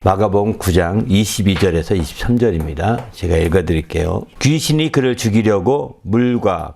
마가복음 9장 22절에서 23절입니다. 제가 읽어드릴게요. 귀신이 그를 죽이려고 물과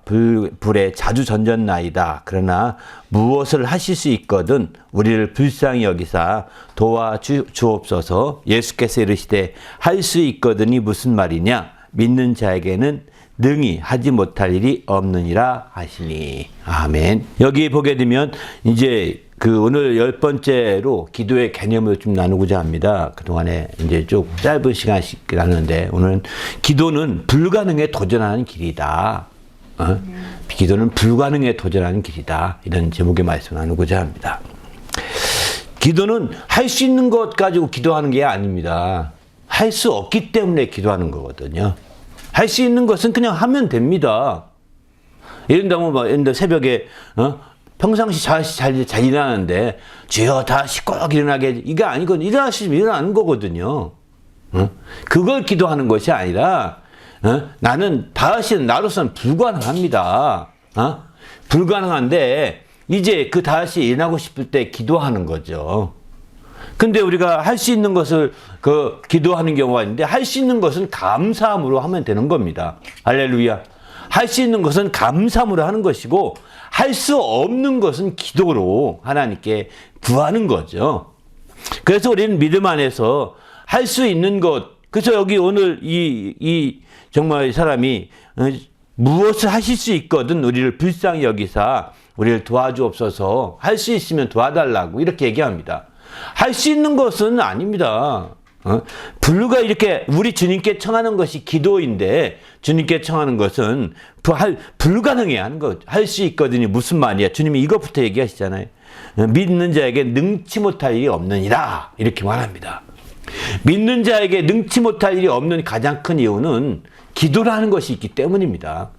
불에 자주 던졌나이다. 그러나 무엇을 하실 수 있거든 우리를 불쌍히 여기사 도와주옵소서. 예수께서 이르시되 할 수 있거든이 무슨 말이냐? 믿는 자에게는 능히 하지 못할 일이 없느니라 하시니. 아멘. 여기 보게 되면 이제 오늘 10번째로 기도의 개념을 좀 나누고자 합니다. 그동안에 이제 좀 짧은 시간씩 나누는데 오늘은 기도는 불가능에 도전하는 길이다. 기도는 불가능에 도전하는 길이다. 이런 제목의 말씀을 나누고자 합니다. 기도는 할 수 있는 것 가지고 기도하는 게 아닙니다. 할 수 없기 때문에 기도하는 거거든요. 할 수 있는 것은 그냥 하면 됩니다. 예를 들면 새벽에 평상시 잘 일어나는데 주여 다시 꼭 일어나게 이게 아니거든. 일어나시면 일어나는 거거든요. 그걸 기도하는 것이 아니라 나는 다시는 나로서는 불가능합니다. 불가능한데 이제 그 다시 일어나고 싶을 때 기도하는 거죠. 근데 우리가 할 수 있는 것을 기도하는 경우가 있는데 할 수 있는 것은 감사함으로 하면 되는 겁니다. 할렐루야. 할 수 있는 것은 감사함으로 하는 것이고 할 수 없는 것은 기도로 하나님께 구하는 거죠. 그래서 우리는 믿음 안에서 할 수 있는 것, 그래서 여기 오늘 정말 이 사람이 무엇을 하실 수 있거든 우리를 불쌍히 여기사 우리를 도와주옵소서. 할 수 있으면 도와달라고 이렇게 얘기합니다. 할 수 있는 것은 아닙니다. 불가 이렇게 우리 주님께 청하는 것이 기도인데 주님께 청하는 것은 불가능해야 하는 것. 할 수 있거든요. 무슨 말이야? 주님이 이것부터 얘기하시잖아요. 믿는 자에게 능치 못할 일이 없느니라 이렇게 말합니다. 믿는 자에게 능치 못할 일이 없는 가장 큰 이유는 기도라는 것이 있기 때문입니다.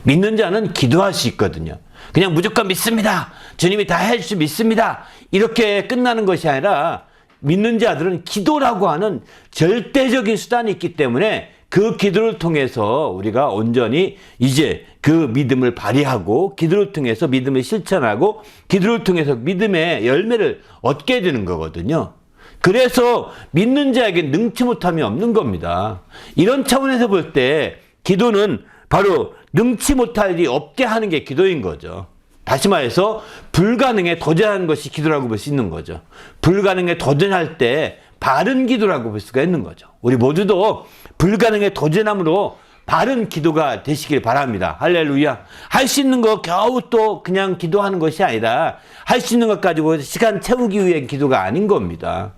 믿는 자는 기도할 수 있거든요. 그냥 무조건 믿습니다. 주님이 다 해줄 수 믿습니다. 이렇게 끝나는 것이 아니라 믿는 자들은 기도라고 하는 절대적인 수단이 있기 때문에 그 기도를 통해서 우리가 온전히 이제 그 믿음을 발휘하고 기도를 통해서 믿음을 실천하고 기도를 통해서 믿음의 열매를 얻게 되는 거거든요. 그래서 믿는 자에게 능치 못함이 없는 겁니다. 이런 차원에서 볼 때 기도는 바로 능치 못할 일이 없게 하는 게 기도인 거죠. 다시 말해서 불가능에 도전하는 것이 기도라고 볼 수 있는 거죠. 불가능에 도전할 때 바른 기도라고 볼 수가 있는 거죠. 우리 모두도 불가능에 도전함으로 바른 기도가 되시길 바랍니다. 할렐루야. 할 수 있는 거 겨우 또 그냥 기도하는 것이 아니라 할 수 있는 것 가지고 시간 채우기 위한 기도가 아닌 겁니다.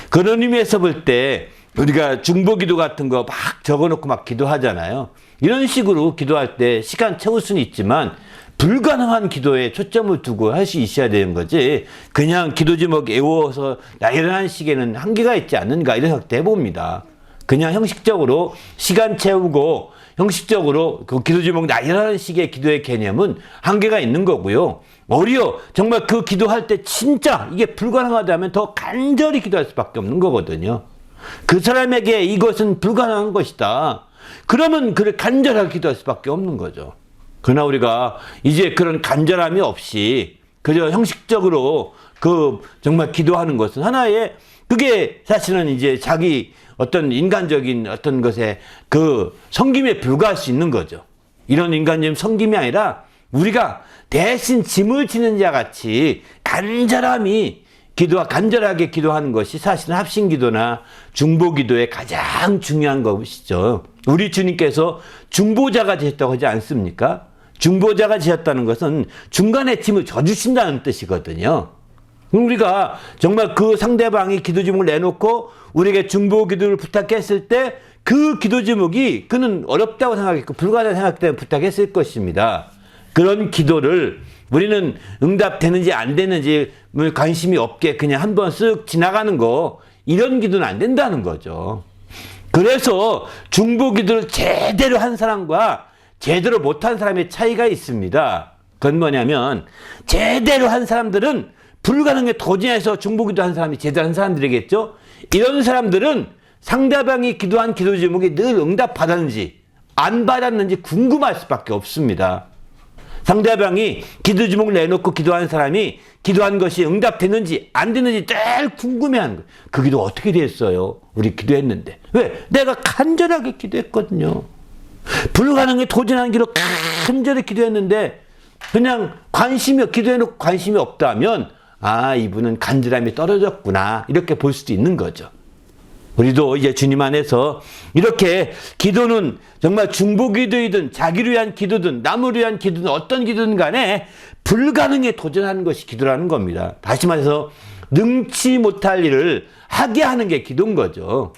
그런 의미에서 볼 때 우리가 중보기도 같은 거 막 적어놓고 막 기도하잖아요. 이런 식으로 기도할 때 시간 채울 수는 있지만 불가능한 기도에 초점을 두고 할 수 있어야 되는 거지 그냥 기도 제목 외워서 나열하는 식에는 한계가 있지 않는가 이런 생각도 해봅니다. 그냥 형식적으로 시간 채우고 형식적으로 그 기도 제목 나열하는 식의 기도의 개념은 한계가 있는 거고요. 오히려 정말 그 기도할 때 진짜 이게 불가능하다면 더 간절히 기도할 수밖에 없는 거거든요. 그 사람에게 이것은 불가능한 것이다. 그러면 그를 간절하게 기도할 수밖에 없는 거죠. 그러나 우리가 이제 그런 간절함이 없이 그저 형식적으로 정말 기도하는 것은 하나의 그게 사실은 이제 자기 어떤 인간적인 어떤 것에 섬김에 불과할 수 있는 거죠. 이런 인간적인 섬김이 아니라 우리가 대신 짐을 지는 자 같이 간절하게 기도하는 것이 사실은 합심기도나 중보기도의 가장 중요한 것이죠. 우리 주님께서 중보자가 되셨다고 하지 않습니까? 중보자가 되셨다는 것은 중간에 짐을 져주신다는 뜻이거든요. 우리가 정말 그 상대방이 기도 제목을 내놓고 우리에게 중보기도를 부탁했을 때 그 기도 제목이 그는 어렵다고 생각했고 불가능하다고 생각했기 때문에 부탁했을 것입니다. 그런 기도를 우리는 응답되는지 안 되는지 관심이 없게 그냥 한번 쓱 지나가는 거 이런 기도는 안 된다는 거죠. 그래서 중보기도를 제대로 한 사람과 제대로 못한 사람의 차이가 있습니다. 그건 뭐냐면 제대로 한 사람들은 불가능에 도전해서 중보기도 한 사람이 제대로 한 사람들이겠죠. 이런 사람들은 상대방이 기도한 기도 제목이 늘 응답받았는지 안 받았는지 궁금할 수밖에 없습니다. 상대방이 기도 제목을 내놓고 기도하는 사람이 기도한 것이 응답됐는지 안 됐는지 늘 궁금해하는 거예요. 그 기도 어떻게 됐어요? 우리 기도했는데. 왜? 내가 간절하게 기도했거든요. 불가능에 도전한 기로 간절히 기도했는데 그냥 기도해놓고 관심이 없다면 이분은 간절함이 떨어졌구나 이렇게 볼 수도 있는 거죠. 우리도 이제 주님 안에서 이렇게 기도는 정말 중보기도이든 자기를 위한 기도든 남을 위한 기도든 어떤 기도든 간에 불가능에 도전하는 것이 기도라는 겁니다. 다시 말해서 능치 못할 일을 하게 하는 게 기도인 거죠.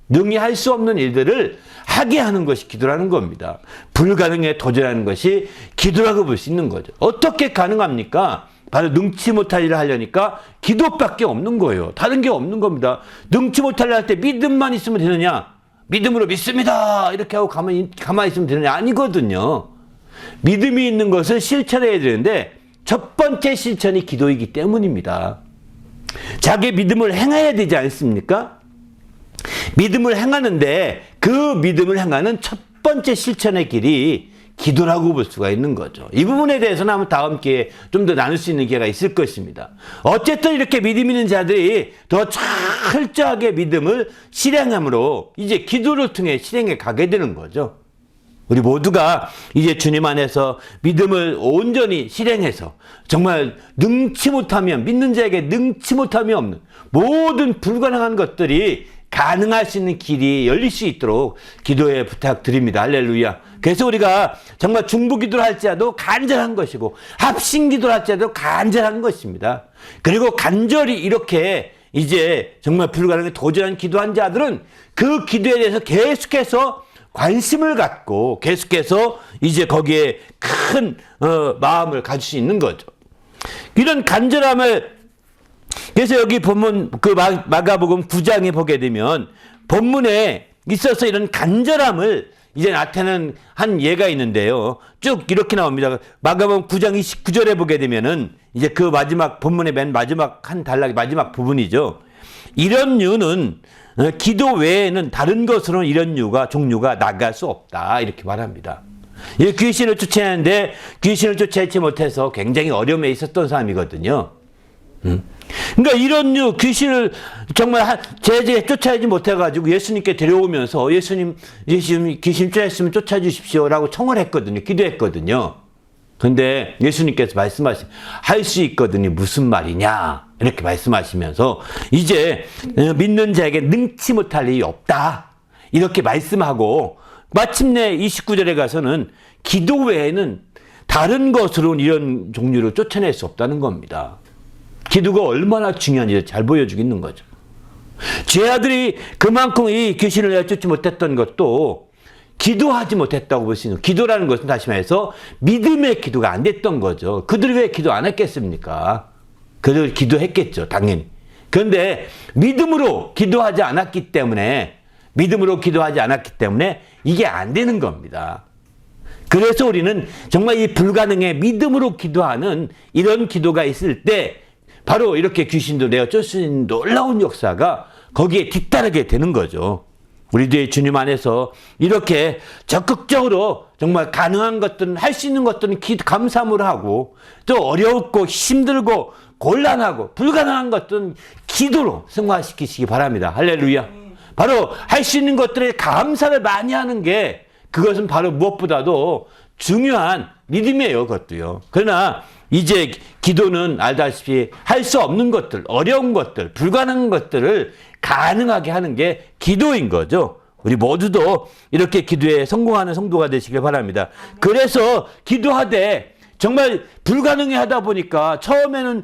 능히 할 수 없는 일들을 하게 하는 것이 기도라는 겁니다. 불가능에 도전하는 것이 기도라고 볼 수 있는 거죠. 어떻게 가능합니까? 바로 능치 못할 일을 하려니까 기도밖에 없는 거예요. 다른 게 없는 겁니다. 능치 못할 일 할 때 믿음만 있으면 되느냐? 믿음으로 믿습니다. 이렇게 하고 가만히 있으면 되느냐? 아니거든요. 믿음이 있는 것을 실천해야 되는데 첫 번째 실천이 기도이기 때문입니다. 자기 믿음을 행해야 되지 않습니까? 믿음을 행하는데 그 믿음을 행하는 첫 번째 실천의 길이 기도라고 볼 수가 있는 거죠. 이 부분에 대해서는 아마 다음 기회에 좀 더 나눌 수 있는 기회가 있을 것입니다. 어쨌든 이렇게 믿음 있는 자들이 더 철저하게 믿음을 실행함으로 이제 기도를 통해 실행해 가게 되는 거죠. 우리 모두가 이제 주님 안에서 믿음을 온전히 실행해서 정말 능치 못하면 믿는 자에게 능치 못함이 없는 모든 불가능한 것들이 가능할 수 있는 길이 열릴 수 있도록 기도에 부탁드립니다. 할렐루야. 그래서 우리가 정말 중보기도를 할지라도 간절한 것이고 합심기도를 할지라도 간절한 것입니다. 그리고 간절히 이렇게 이제 정말 불가능에 도전한 기도한 자들은 그 기도에 대해서 계속해서 관심을 갖고 계속해서 이제 거기에 큰 마음을 가질 수 있는 거죠. 이런 간절함을 그래서 여기 본문 그 마가복음 9장에 보게 되면 본문에 있어서 이런 간절함을 이제 나타내는 한 예가 있는데요. 쭉 이렇게 나옵니다. 마가복음 9장 29절에 보게 되면은 이제 그 마지막 본문의 맨 마지막 한 단락 마지막 부분이죠. 이런 유는 기도 외에는 다른 것으로는 이런 종류가 나갈 수 없다 이렇게 말합니다. 귀신을 쫓아내는데 귀신을 쫓아내지 못해서 굉장히 어려움에 있었던 사람이거든요. 그러니까 이런 귀신을 정말 제재 쫓아내지 못해가지고 예수님께 데려오면서 예수님 귀신 쫓아냈으면 쫓아주십시오라고 청을 했거든요. 기도했거든요. 근데 예수님께서 할 수 있거든요. 무슨 말이냐 이렇게 말씀하시면서 이제 믿는 자에게 능치 못할 일이 없다 이렇게 말씀하고 마침내 29절에 가서는 기도 외에는 다른 것으로는 이런 종류를 쫓아낼 수 없다는 겁니다. 기도가 얼마나 중요한지 잘 보여주고 있는 거죠. 제 아들이 그만큼 이 귀신을 내쫓지 못했던 것도 기도하지 못했다고 볼 수 있는, 기도라는 것은 다시 말해서 믿음의 기도가 안 됐던 거죠. 그들이 왜 기도 안 했겠습니까? 그들 기도했겠죠, 당연히. 그런데 믿음으로 기도하지 않았기 때문에 이게 안 되는 겁니다. 그래서 우리는 정말 이 불가능에 믿음으로 기도하는 이런 기도가 있을 때 바로 이렇게 귀신도 내어쫓을 수 있는 놀라운 역사가 거기에 뒤따르게 되는 거죠. 우리들의 주님 안에서 이렇게 적극적으로 정말 가능한 것들은 할 수 있는 것들은 감사함으로 하고 또 어렵고 힘들고 곤란하고 불가능한 것들은 기도로 승화시키시기 바랍니다. 할렐루야. 바로 할 수 있는 것들에 감사를 많이 하는 게 그것은 바로 무엇보다도 중요한 믿음이에요. 그것도요. 그러나 이제 기도는 알다시피 할 수 없는 것들, 어려운 것들, 불가능한 것들을 가능하게 하는 게 기도인 거죠. 우리 모두도 이렇게 기도에 성공하는 성도가 되시길 바랍니다. 그래서 기도하되 정말 불가능해 하다 보니까 처음에는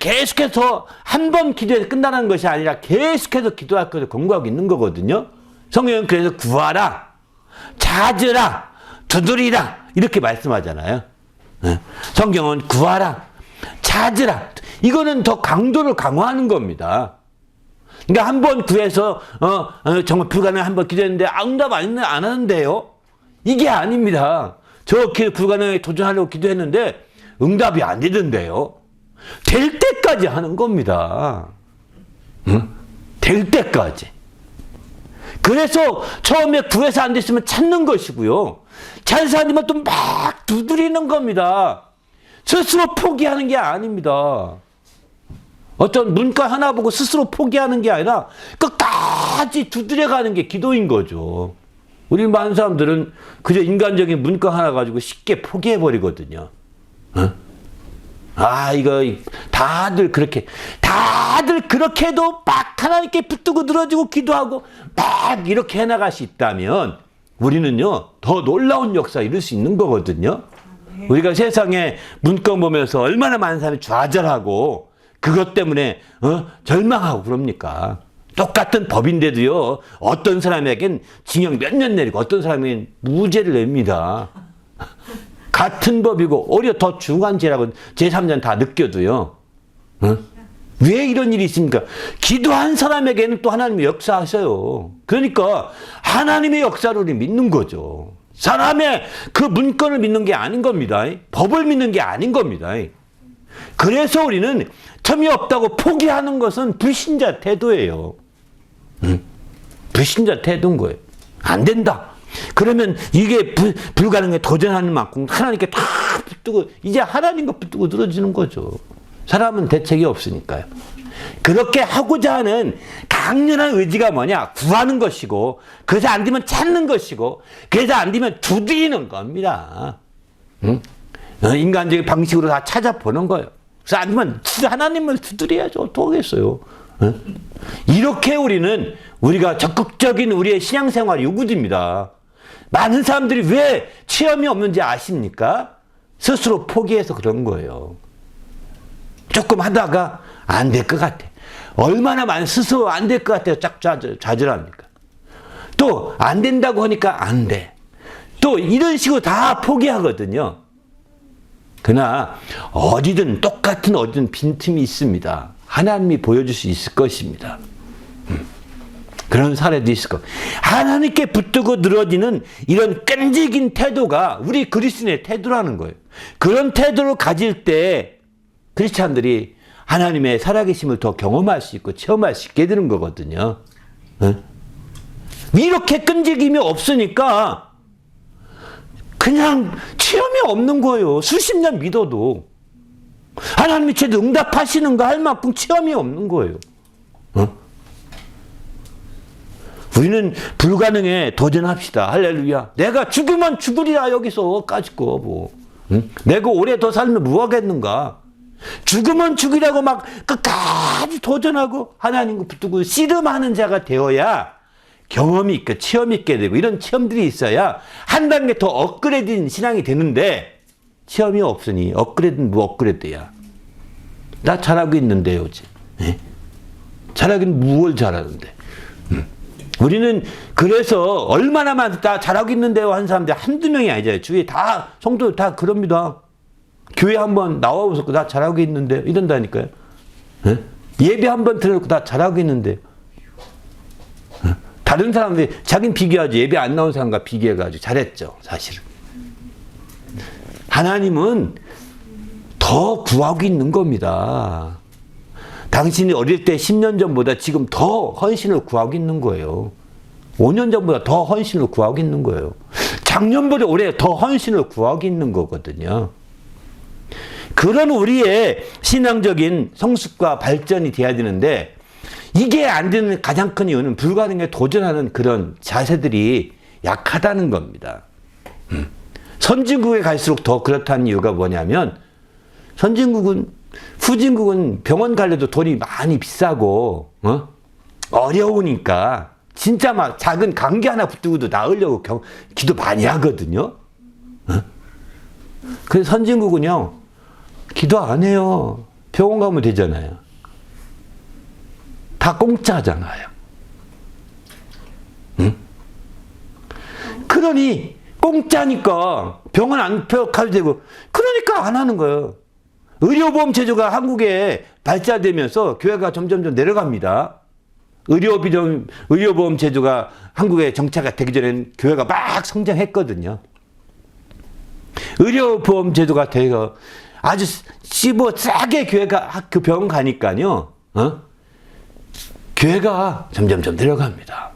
계속해서 한 번 기도해서 끝나는 것이 아니라 계속해서 기도할 것을 권고하고 있는 거거든요. 성경은 그래서 구하라, 찾으라, 두드리라 이렇게 말씀하잖아요. 성경은 구하라, 찾으라. 이거는 더 강도를 강화하는 겁니다. 그러니까 한 번 구해서 정말 불가능한 한 번 기도했는데 응답 안 하는데요. 이게 아닙니다. 저렇게 불가능에 도전하려고 기도했는데 응답이 안 되던데요. 될 때까지 하는 겁니다. 될 때까지. 그래서 처음에 구해서 안 됐으면 찾는 것이고요. 잘 살면 또 막 두드리는 겁니다. 스스로 포기하는 게 아닙니다. 어떤 문과 하나 보고 스스로 포기하는 게 아니라 끝까지 두드려가는 게 기도인 거죠. 우리 많은 사람들은 그저 인간적인 문과 하나 가지고 쉽게 포기해버리거든요. 어? 이거 다들 그렇게 해도 막 하나님께 붙들고 늘어지고 기도하고 막 이렇게 해나갈 수 있다면 우리는요 더 놀라운 역사 이룰 수 있는 거거든요. 우리가 세상에 문건 보면서 얼마나 많은 사람이 좌절하고 그것 때문에 절망하고 그럽니까? 똑같은 법인데도요 어떤 사람에겐 징역 몇 년 내리고 어떤 사람에겐 무죄를 냅니다. 같은 법이고 오히려 더 중한 죄라고 제3자는 다 느껴도요. 왜 이런 일이 있습니까? 기도한 사람에게는 또 하나님이 역사하셔요. 그러니까 하나님의 역사를 우리 믿는 거죠. 사람의 그 문건을 믿는 게 아닌 겁니다. 법을 믿는 게 아닌 겁니다. 그래서 우리는 틈이 없다고 포기하는 것은 불신자 태도예요. 불신자 태도인 거예요. 안 된다. 그러면 이게 불가능에 도전하는 만큼 하나님께 다 붙들고 이제 하나님과 붙들고 늘어지는 거죠. 사람은 대책이 없으니까요. 그렇게 하고자 하는 강렬한 의지가 뭐냐? 구하는 것이고 그래서 안 되면 찾는 것이고 그래서 안 되면 두드리는 겁니다. 인간적인 방식으로 다 찾아보는 거예요. 그래서 안 되면 하나님을 두드려야죠. 어떡하겠어요. 이렇게 우리가 적극적인 우리의 신앙생활이 요구됩니다. 많은 사람들이 왜 체험이 없는지 아십니까? 스스로 포기해서 그런 거예요. 조금 하다가 안 될 것 같아. 얼마나 많이 스스로 안 될 것 같아요. 쫙 좌절합니까? 또 안 된다고 하니까 안 돼. 또 이런 식으로 다 포기하거든요. 그러나 어디든 빈틈이 있습니다. 하나님이 보여줄 수 있을 것입니다. 그런 사례도 있을 것. 하나님께 붙들고 늘어지는 이런 끈질긴 태도가 우리 그리스도인의 태도라는 거예요. 그런 태도를 가질 때 크리스찬들이 하나님의 살아계심을 더 경험할 수 있고 체험할 수 있게 되는 거거든요. 이렇게 끈질김이 없으니까 그냥 체험이 없는 거예요. 수십 년 믿어도. 하나님이 제대로 응답하시는가 할 만큼 체험이 없는 거예요. 우리는 불가능에 도전합시다. 할렐루야. 내가 죽으면 죽으리라 여기서까지 거 뭐. 내가 오래 더 살면 뭐 하겠는가. 죽으면 죽으라고 막 끝까지 도전하고 하나님과 붙들고 씨름하는 자가 되어야 경험이 있고 체험이 있게 되고 이런 체험들이 있어야 한 단계 더 업그레이드된 신앙이 되는데 체험이 없으니 업그레이드는 뭐 업그레이드야. 나 잘하고 있는데 요즘. 잘하긴 무얼 잘하는데. 우리는 그래서 얼마나 많다 잘하고 있는데요 한 사람들 한두 명이 아니잖아요. 주위에 다 성도 다 그럽니다. 교회 한번 나와보고 나 잘하고 있는데 이런다니까요. 예배 한번 들어놓고 나 잘하고 있는데. 다른 사람들이 자기는 비교하지 예배 안 나온 사람과 비교해가지고 잘했죠 사실은. 하나님은 더 구하고 있는 겁니다. 당신이 어릴 때 10년 전보다 지금 더 헌신을 구하고 있는 거예요. 5년 전보다 더 헌신을 구하고 있는 거예요. 작년보다 올해 더 헌신을 구하고 있는 거거든요. 그런 우리의 신앙적인 성숙과 발전이 돼야 되는데 이게 안 되는 가장 큰 이유는 불가능에 도전하는 그런 자세들이 약하다는 겁니다. 선진국에 갈수록 더 그렇다는 이유가 뭐냐면 후진국은 병원 갈래도 돈이 많이 비싸고 어려우니까 진짜 막 작은 감기 하나 붙들고도 나으려고 기도 많이 하거든요. 그래서 선진국은요 기도 안 해요. 병원 가면 되잖아요. 다 공짜잖아요. 그러니 공짜니까 병원 안 가도 되고 그러니까 안 하는 거예요. 의료보험 제도가 한국에 발달되면서 교회가 점점 내려갑니다. 의료보험 제도가 한국에 정착이 되기 전에는 교회가 막 성장했거든요. 의료보험 제도가 되어 아주 싸게 교회가 그 병원 가니까요. 교회가 점점 내려갑니다.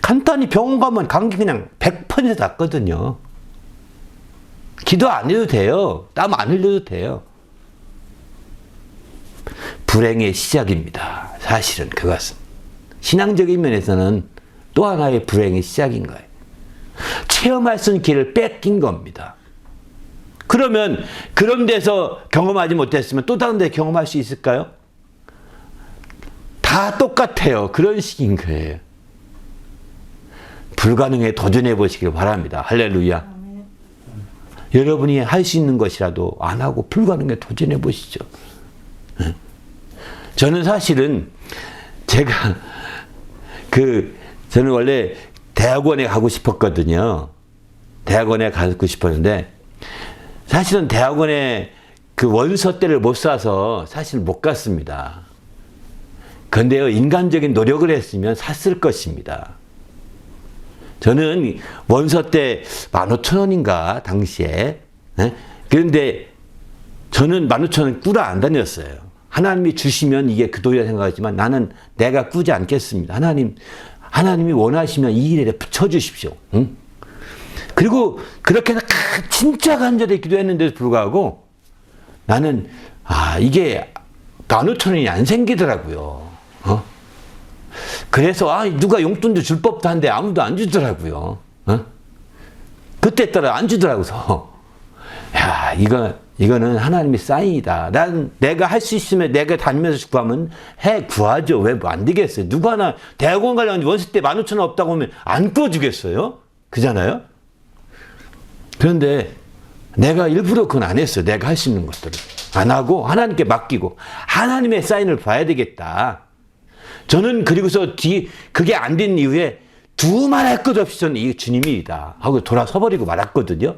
간단히 병원 가면 감기 그냥 100% 낫거든요. 기도 안 해도 돼요. 땀 안 흘려도 돼요. 불행의 시작입니다. 사실은 그것은. 신앙적인 면에서는 또 하나의 불행의 시작인 거예요. 체험할 수 있는 길을 뺏긴 겁니다. 그러면 그런 데서 경험하지 못했으면 또 다른 데 경험할 수 있을까요? 다 똑같아요. 그런 식인 거예요. 불가능에 도전해 보시길 바랍니다. 할렐루야. 여러분이 할 수 있는 것이라도 안 하고 불가능에 도전해 보시죠. 저는 사실은 저는 원래 대학원에 가고 싶었거든요. 대학원에 가고 싶었는데 사실은 대학원에 그 원서 때를 못 사서 사실 못 갔습니다. 그런데요, 인간적인 노력을 했으면 샀을 것입니다. 저는 원서 때 15,000원인가 당시에. 그런데 저는 15,000원 꾸러 안 다녔어요. 하나님이 주시면 이게 그 돈이라 생각하지만 나는 내가 꾸지 않겠습니다. 하나님이 원하시면 이 일에 붙여주십시오. 응? 그리고 그렇게 해서 진짜 간절히 기도했는데도 불구하고 나는 이게 15,000원이 안 생기더라고요. 그래서 누가 용돈도 줄 법도 한데 아무도 안 주더라고요. 그때 따라 안 주더라고서 이거는 하나님의 사인이다. 내가 할 수 있으면 내가 다니면서 구하면 구하죠. 왜 안 되겠어요? 누가 하나 대학원 가려면 원서 때 15,000원 없다고 하면 안 구워주겠어요? 그잖아요? 그런데 내가 일부러 그건 안 했어요. 내가 할 수 있는 것들을 안 하고 하나님께 맡기고 하나님의 사인을 봐야 되겠다. 저는 그리고서 그게 안 된 이후에 두말할 것 없이 저는 이 주님이다 하고 돌아서 버리고 말았거든요.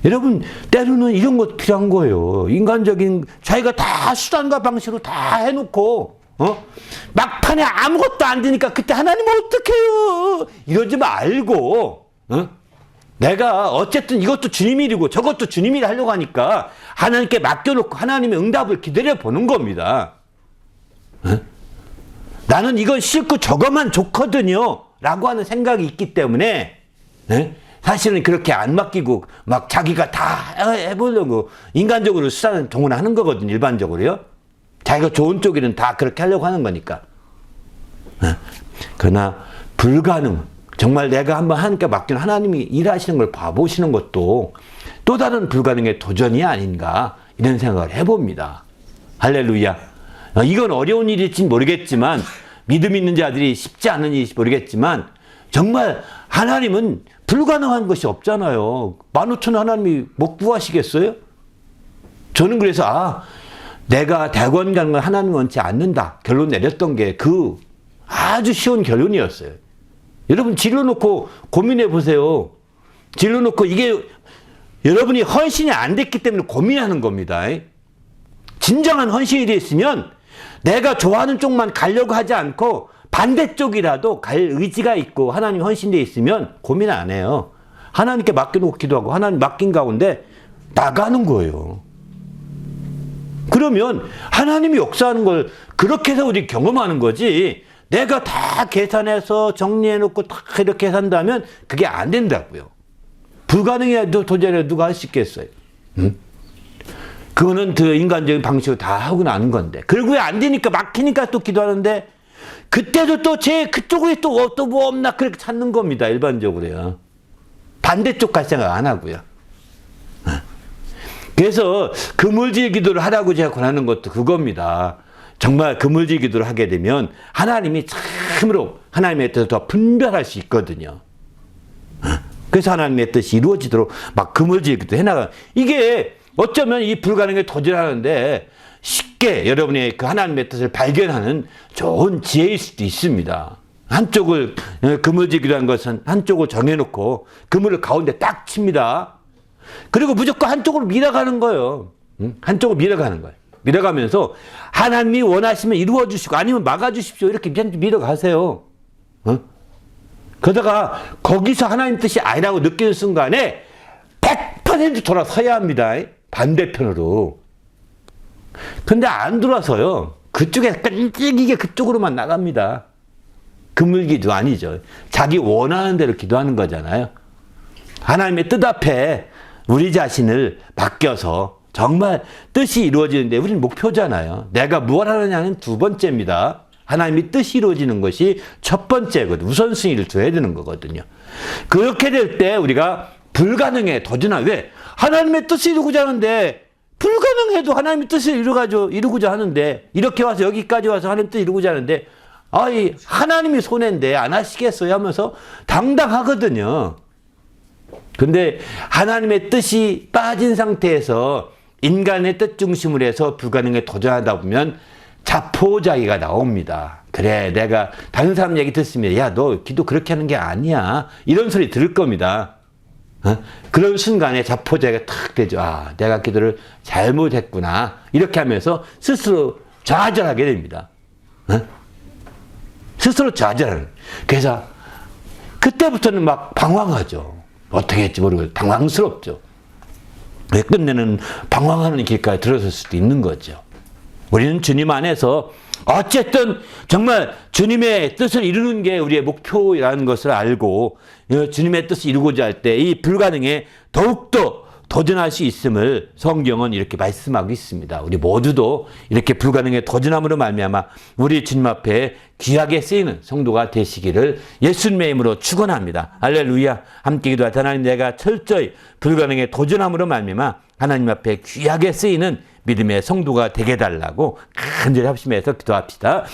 여러분, 때로는 이런 것 필요한 거예요. 인간적인 자기가 다 수단과 방식으로 다 해놓고 막판에 아무것도 안 되니까 그때 하나님 어떡해요 이러지 말고 내가 어쨌든 이것도 주님 일이고 저것도 주님 일 하려고 하니까 하나님께 맡겨놓고 하나님의 응답을 기다려보는 겁니다. 나는 이건 싫고 저것만 좋거든요 라고 하는 생각이 있기 때문에 사실은 그렇게 안 맡기고 막 자기가 다 해보려고 인간적으로 수단을 동원하는 거거든요. 일반적으로요. 자기가 좋은 쪽에는 다 그렇게 하려고 하는 거니까. 그러나 불가능, 정말 내가 한번 하나님께 맡기는 하나님이 일하시는 걸 봐보시는 것도 또 다른 불가능의 도전이 아닌가 이런 생각을 해봅니다. 할렐루야. 이건 어려운 일일지 모르겠지만 믿음 있는 자들이 쉽지 않은 일일지 모르겠지만 정말 하나님은 불가능한 것이 없잖아요. 15,000원 하나님이 못 구하시겠어요? 저는 그래서 내가 대학원 가는 건 하나님 원치 않는다 결론 내렸던 게 아주 쉬운 결론이었어요. 여러분 진로놓고 고민해 보세요. 진로놓고 이게 여러분이 헌신이 안 됐기 때문에 고민하는 겁니다. 진정한 헌신이 됐으면 내가 좋아하는 쪽만 가려고 하지 않고 반대쪽이라도 갈 의지가 있고 하나님 헌신되어 있으면 고민 안 해요. 하나님께 맡겨놓고 기도하고 하나님 맡긴 가운데 나가는 거예요. 그러면 하나님이 역사하는 걸 그렇게 해서 우리 경험하는 거지 내가 다 계산해서 정리해놓고 다 이렇게 산다면 그게 안 된다고요. 불가능해도 도전해 누가 할 수 있겠어요? 그거는 그 인간적인 방식으로 다 하고 나는 건데 결국에 안 되니까 막히니까 또 기도하는데 그때도 또 그쪽에 또 뭐 없나 그렇게 찾는 겁니다. 일반적으로요. 반대쪽 갈 생각 안 하고요. 그래서 그물질 기도를 하라고 제가 권하는 것도 그겁니다. 정말 그물질 기도를 하게 되면 하나님이 참으로 하나님의 뜻을 더 분별할 수 있거든요. 그래서 하나님의 뜻이 이루어지도록 막 그물질 기도 해나가. 이게 어쩌면 이 불가능에 도전하는데 쉽게 여러분의 그 하나님의 뜻을 발견하는 좋은 지혜일 수도 있습니다. 한쪽을 그물지기라는 것은 한쪽을 정해놓고 그물을 가운데 딱 칩니다. 그리고 무조건 한쪽으로 밀어가는 거예요. 한쪽으로 밀어가는 거예요. 밀어가면서 하나님이 원하시면 이루어 주시고 아니면 막아 주십시오. 이렇게 밀어가세요. 그러다가 거기서 하나님 뜻이 아니라고 느끼는 순간에 100% 돌아서야 합니다. 반대편으로. 근데 안 돌아서요. 그쪽에 끈질기게 그쪽으로만 나갑니다. 그물기도 아니죠. 자기 원하는 대로 기도하는 거잖아요. 하나님의 뜻 앞에 우리 자신을 맡겨서 정말 뜻이 이루어지는데 우리는 목표잖아요. 내가 무엇 하느냐는 두 번째입니다. 하나님의 뜻이 이루어지는 것이 첫 번째거든요. 우선순위를 둬야 되는 거거든요. 그렇게 될 때 우리가 불가능에 도전하. 왜? 하나님의 뜻을 이루고자 하는데 불가능해도 하나님의 뜻을 이루고자 하는데 이렇게 와서 여기까지 와서 하나님의 뜻을 이루고자 하는데 아이 하나님이 손해인데 안 하시겠어요 하면서 당당하거든요. 근데 하나님의 뜻이 빠진 상태에서 인간의 뜻 중심으로 해서 불가능에 도전하다 보면 자포자기가 나옵니다. 그래 내가 다른 사람 얘기 듣으면 야 너 기도 그렇게 하는 게 아니야 이런 소리 들을 겁니다. 그런 순간에 자포자기가 탁 되죠. 아 내가 기도를 잘못했구나 이렇게 하면서 스스로 좌절하게 됩니다. 스스로 좌절하는. 그래서 그때부터는 막 방황하죠. 어떻게 할지 모르고 당황스럽죠. 끝내는 방황하는 길까지 들어설 수도 있는 거죠. 우리는 주님 안에서 어쨌든 정말 주님의 뜻을 이루는 게 우리의 목표라는 것을 알고 주님의 뜻을 이루고자 할 때 이 불가능에 더욱더 도전할 수 있음을 성경은 이렇게 말씀하고 있습니다. 우리 모두도 이렇게 불가능에 도전함으로 말미암아 우리 주님 앞에 귀하게 쓰이는 성도가 되시기를 예수님의 이름으로 축원합니다. 할렐루야. 함께 기도할 때 하나님 내가 철저히 불가능에 도전함으로 말미암아 하나님 앞에 귀하게 쓰이는 믿음의 성도가 되게 해달라고 간절히 합심해서 기도합시다.